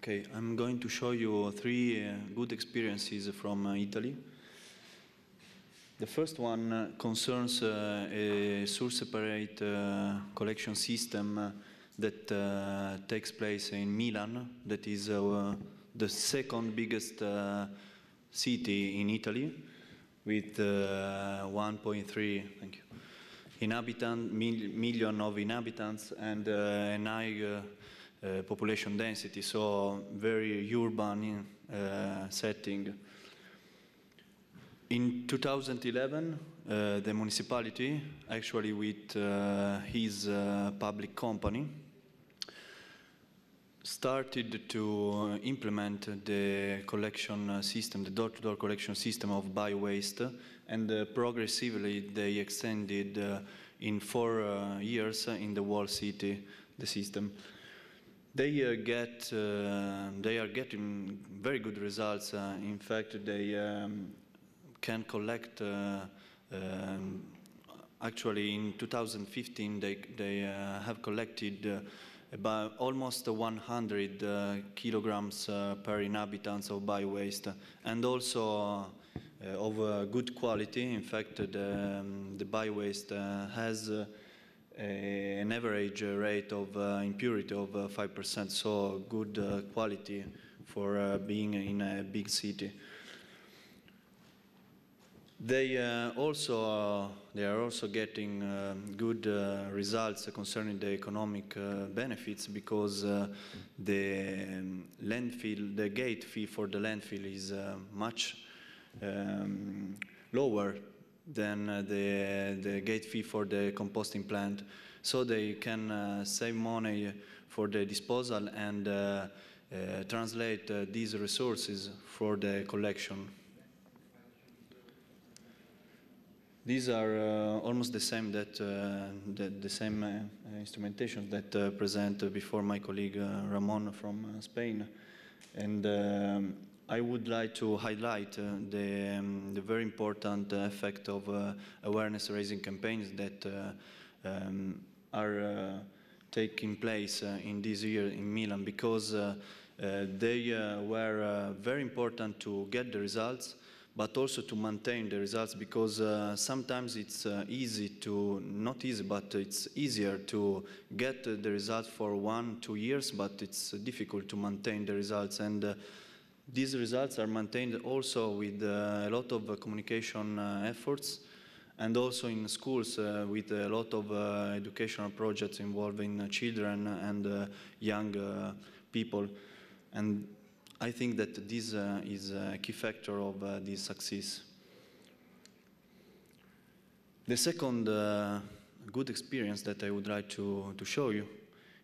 Okay, I'm going to show you three good experiences from Italy. The first one concerns a source-separate collection system that takes place in Milan, that is the second biggest city in Italy, with 1.3 million of inhabitants and an high population density, so very urban setting. In 2011, the municipality, actually with his public company, started to implement the collection system, the door-to-door collection system of bio-waste, and progressively they extended in 4 years in the whole city the system. They are getting very good results. In fact, they can collect. Actually, in 2015, they have collected about almost 100 kilograms per inhabitants of bio-waste, and also of good quality. In fact, the bio-waste has an average rate of impurity of 5%, so good quality for being in a big city. They are also getting good results concerning the economic benefits, because the gate fee for the landfill is much lower than the gate fee for the composting plant, so they can save money for the disposal and translate these resources for the collection. These are almost the same instrumentation that presented before my colleague Ramon from Spain, and I would like to highlight the very important effect of awareness-raising campaigns that are taking place in this year in Milan, because they were very important to get the results, but also to maintain the results, because sometimes it's not easy, but it's easier to get the results for 1-2 years, but it's difficult to maintain the results. And these results are maintained also with a lot of communication efforts, and also in schools with a lot of educational projects involving children and young people. And I think that this is a key factor of this success. The second good experience that I would like to show you,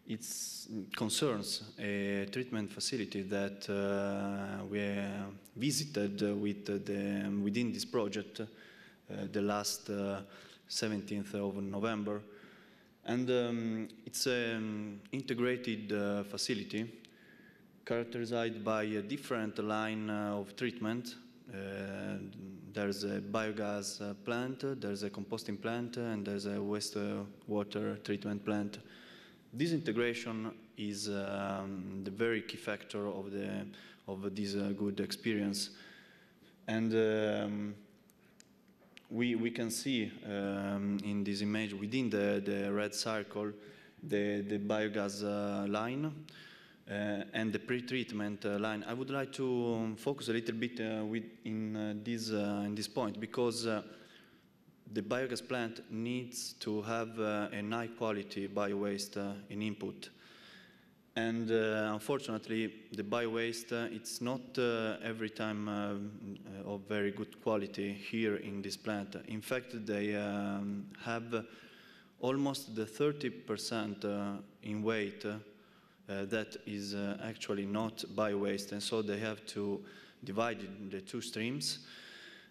it concerns a treatment facility that we visited within this project the last 17th of November. And it's an integrated facility characterized by a different line of treatment. There's a biogas plant, there's a composting plant, and there's a wastewater treatment plant. This integration is the very key factor of this good experience. And we can see in this image, within the red circle, the biogas line, and the pre-treatment line. I would like to focus a little bit in this point, because the biogas plant needs to have a high quality bio-waste in input. And unfortunately, the bio-waste, it's not every time of very good quality here in this plant. In fact, they have almost the 30% in weight that is actually not bio-waste, and so they have to divide it into 2 streams,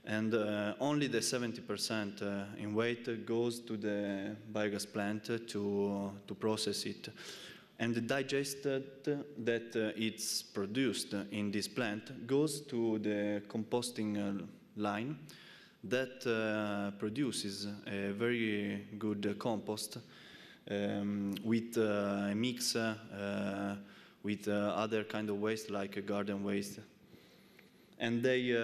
and only the 70% in weight goes to the biogas plant to process it. And the digested that it's produced in this plant goes to the composting line that produces a very good compost with a mix with with other kind of waste like garden waste. And they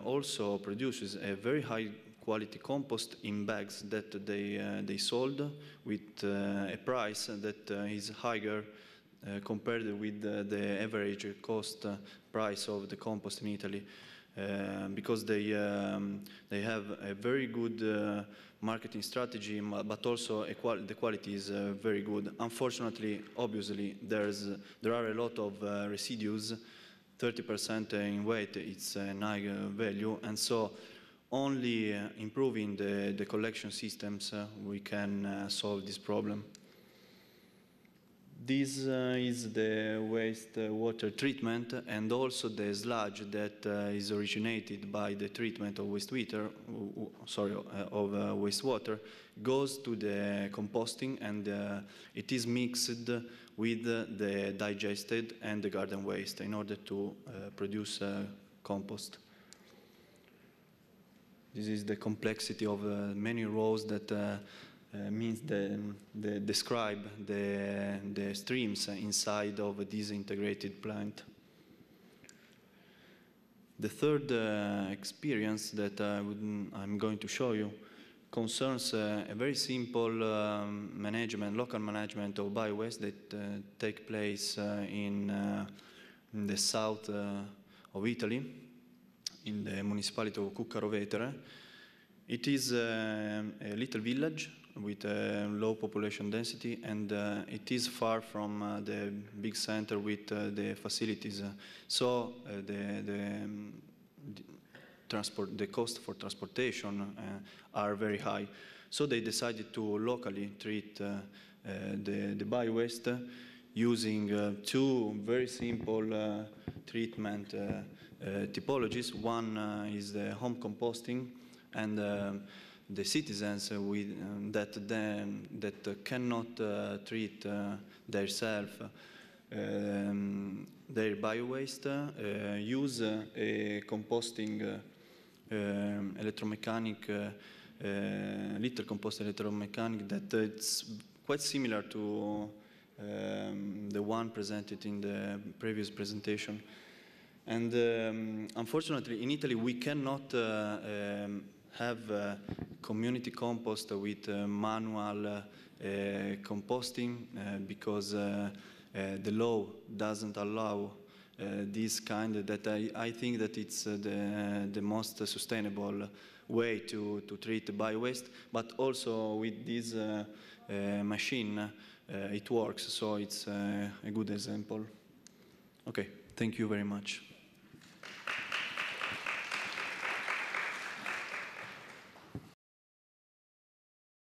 also produces a very high quality compost in bags that they sold with a price that is higher compared with the average cost price of the compost in Italy, because they have a very good marketing strategy, but also the quality is very good. Unfortunately, obviously, there are a lot of residues. 30% in weight, it's a high value, and so only improving the collection systems we can solve this problem. This is the wastewater treatment, and also the sludge that is originated by the treatment of wastewater, wastewater, goes to the composting, and it is mixed with the digested and the garden waste in order to produce compost. This is the complexity of many rows that means describe the streams inside of this integrated plant. The third experience that I'm going to show you concerns a very simple local management of biowaste that take place in the south of Italy, in the municipality of Kooperatifi. It is a little village with a low population density, and it is far from the big center with the facilities. So the cost for transportation are very high. So they decided to locally treat the biowaste using two very simple treatment typologies. One is the home composting, and the citizens that cannot treat themselves their biowaste use a composting little compost electromechanic that it's quite similar to the one presented in the previous presentation. And unfortunately, in Italy, we cannot have community compost with manual composting because the law doesn't allow this kind. That I think that it's the most sustainable way to treat biowaste. But also with this machine, it works. So it's a good example. Okay, thank you very much.